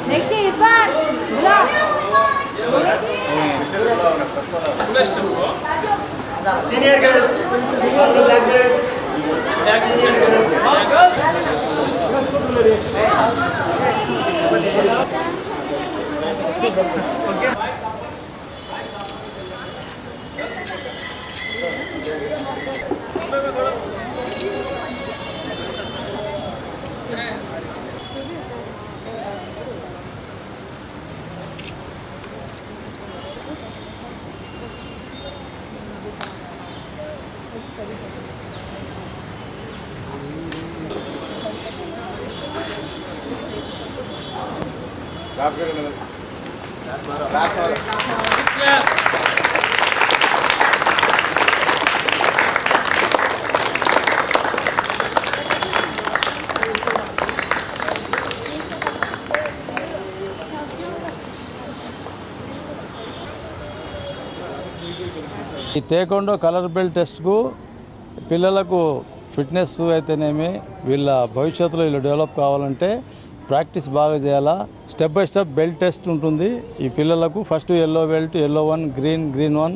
Next Irfan. Senior girls, all the black girls. Senior girls. ఈ taekwondo colour belt టెస్ట్కు పిల్లలకు fitness అయితేనేమి వీళ్ళ భవిష్యత్తులో వీళ్ళు డెవలప్ కావాలంటే ప్రాక్టీస్ బాగా చేయాలా. Step by step belt test ఉంటుంది ఈ పిల్లలకు. First yellow belt, yellow 1, green 1,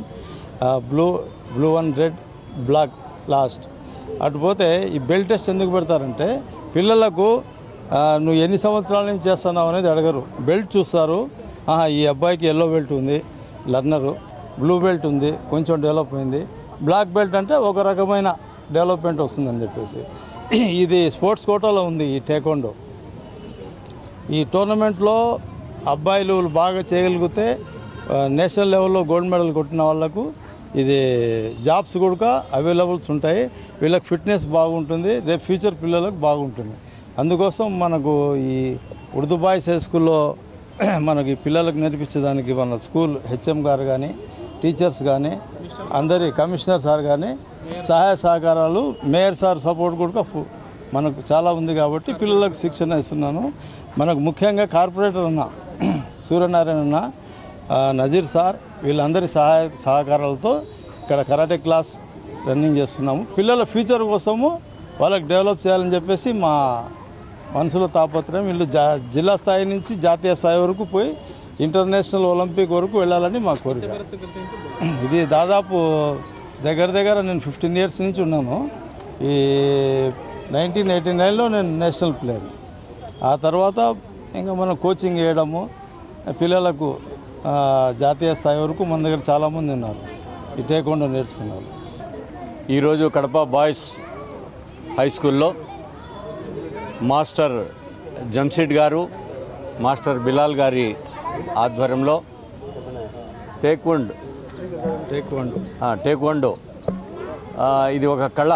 blue 1, red, black last. అటుపోతే ఈ బెల్ట్ టెస్ట్ ఎందుకు పెడతారంటే పిల్లలకు నువ్వు ఎన్ని సంవత్సరాల నుంచి చేస్తున్నావు అనేది అడగరు. బెల్ట్ చూస్తారు, ఈ అబ్బాయికి ఎల్లో బెల్ట్ ఉంది లర్నరు, బ్లూ బెల్ట్ ఉంది కొంచెం డెవలప్ అయింది, బ్లాక్ బెల్ట్ అంటే ఒక రకమైన డెవలప్మెంట్ వస్తుందని చెప్పేసి. ఇది స్పోర్ట్స్ కోటాలో ఉంది ఈ టేక్వాండో. ఈ టోర్నమెంట్లో అబ్బాయిలు బాగా చేయగలిగితే నేషనల్ లెవెల్లో గోల్డ్ మెడల్ కొట్టిన వాళ్ళకు ఇది జాబ్స్ కూడా అవైలబుల్స్ ఉంటాయి. వీళ్ళకి ఫిట్నెస్ బాగుంటుంది, రేపు ఫ్యూచర్ పిల్లలకు బాగుంటుంది. అందుకోసం మనకు ఈ ఉర్దూ బాయ్స్ హై స్కూల్లో మనకి పిల్లలకు నేర్పించేదానికి మన స్కూల్ హెచ్ఎం గారు కానీ టీచర్స్ కానీ అందరి కమిషనర్ సార్ కానీ సహాయ సహకారాలు, మేయర్ సార్ సపోర్ట్ కూడా మనకు చాలా ఉంది కాబట్టి పిల్లలకు శిక్షణ ఇస్తున్నాను. మనకు ముఖ్యంగా కార్పొరేటర్ ఉన్న సూర్యనారాయణ అన్న, నజీర్ సార్ వీళ్ళందరి సహకారాలతో ఇక్కడ కరాటే క్లాస్ రన్నింగ్ చేస్తున్నాము. పిల్లల ఫ్యూచర్ కోసము వాళ్ళకి డెవలప్ చేయాలని చెప్పేసి మా మనసులో తాపత్రయం. వీళ్ళు జిల్లా స్థాయి నుంచి జాతీయ స్థాయి వరకు పోయి ఇంటర్నేషనల్ ఒలింపిక్ వరకు వెళ్ళాలని మా కోరిక. ఇది దాదాపు దగ్గర నేను 15 ఇయర్స్ నుంచి ఉన్నాను. ఈ 1989లో నేను నేషనల్ ప్లేయర్. ఆ తర్వాత ఇంకా మనం కోచింగ్ చేయడము, పిల్లలకు జాతీయ స్థాయి వరకు మన దగ్గర చాలామంది ఉన్నారు ఈ టేక్వాండో నేర్చుకున్నారు. ఈరోజు కడప బాయ్స్ హై స్కూల్లో మాస్టర్ జంషెడ్ గారు, మాస్టర్ బిలాల్ గారి ఆధ్వర్యంలో టేక్వాండో ఇది ఒక కళ.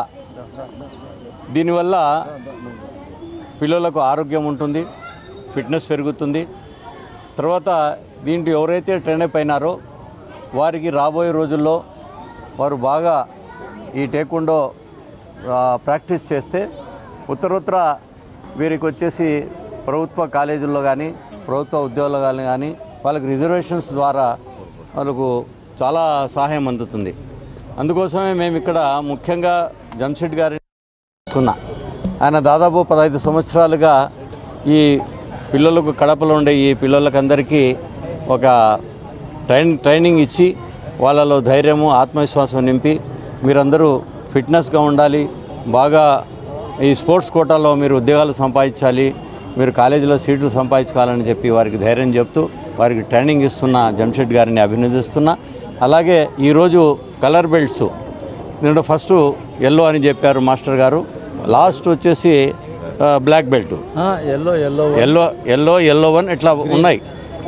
దీనివల్ల పిల్లలకు ఆరోగ్యం ఉంటుంది, ఫిట్నెస్ పెరుగుతుంది. తర్వాత దీంట్లో ఎవరైతే ట్రైన్ అయిపోయినారో వారికి రాబోయే రోజుల్లో వారు బాగా ఈ టేక్వాండో ప్రాక్టీస్ చేస్తే ఉత్తరోత్తర వీరికి వచ్చేసి ప్రభుత్వ కాలేజీల్లో కానీ ప్రభుత్వ ఉద్యోగాలు కానీ వాళ్ళకి రిజర్వేషన్స్ ద్వారా వాళ్ళకు చాలా సహాయం అందుతుంది. అందుకోసమే మేము ఇక్కడ ముఖ్యంగా జంషెడ్ గారిని చూస్తున్నా. ఆయన దాదాపు 15 సంవత్సరాలుగా ఈ పిల్లలకు కడపలో ఉండే ఈ పిల్లలకందరికీ ఒక ట్రైనింగ్ ఇచ్చి వాళ్ళలో ధైర్యము ఆత్మవిశ్వాసం నింపి మీరందరూ ఫిట్నెస్గా ఉండాలి, బాగా ఈ స్పోర్ట్స్ కోటాలో మీరు ఉద్యోగాలు సంపాదించాలి, మీరు కాలేజీలో సీట్లు సంపాదించుకోవాలని చెప్పి వారికి ధైర్యం చెప్తూ వారికి ట్రైనింగ్ ఇస్తున్న జంషెడ్ గారిని అభినందిస్తున్నా. అలాగే ఈరోజు కలర్ బెల్ట్స్ దీంట్లో ఫస్ట్ ఎల్లో అని చెప్పారు మాస్టర్ గారు, లాస్ట్ వచ్చేసి బ్లాక్ బెల్ట్, ఎల్లో 1 ఇట్లా ఉన్నాయి.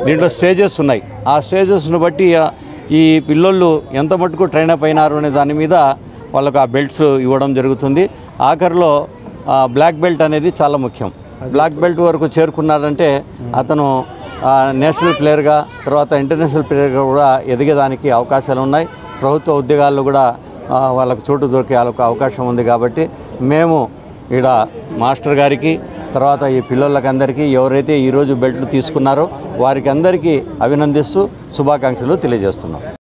దీంట్లో స్టేజెస్ ఉన్నాయి. ఆ స్టేజెస్ను బట్టి ఈ పిల్లోళ్ళు ఎంత మటుకు ట్రైన్ అప్ అయినారు అనే దాని మీద వాళ్ళకు ఆ బెల్ట్స్ ఇవ్వడం జరుగుతుంది. ఆఖరిలో బ్లాక్ బెల్ట్ అనేది చాలా ముఖ్యం. బ్లాక్ బెల్ట్ వరకు చేరుకున్నాడంటే అతను నేషనల్ ప్లేయర్గా, తర్వాత ఇంటర్నేషనల్ ప్లేయర్గా కూడా ఎదిగేదానికి అవకాశాలు ఉన్నాయి. ప్రభుత్వ ఉద్యోగాల్లో కూడా వాళ్ళకు చోటు దొరికే అవకాశం ఉంది. కాబట్టి మేము ఇక్కడ మాస్టర్ గారికి, తర్వాత ఈ పిల్లలకందరికీ ఎవరైతే ఈరోజు బెల్ట్లు తీసుకున్నారో వారికి అందరికీ అభినందిస్తూ శుభాకాంక్షలు తెలియజేస్తున్నాం.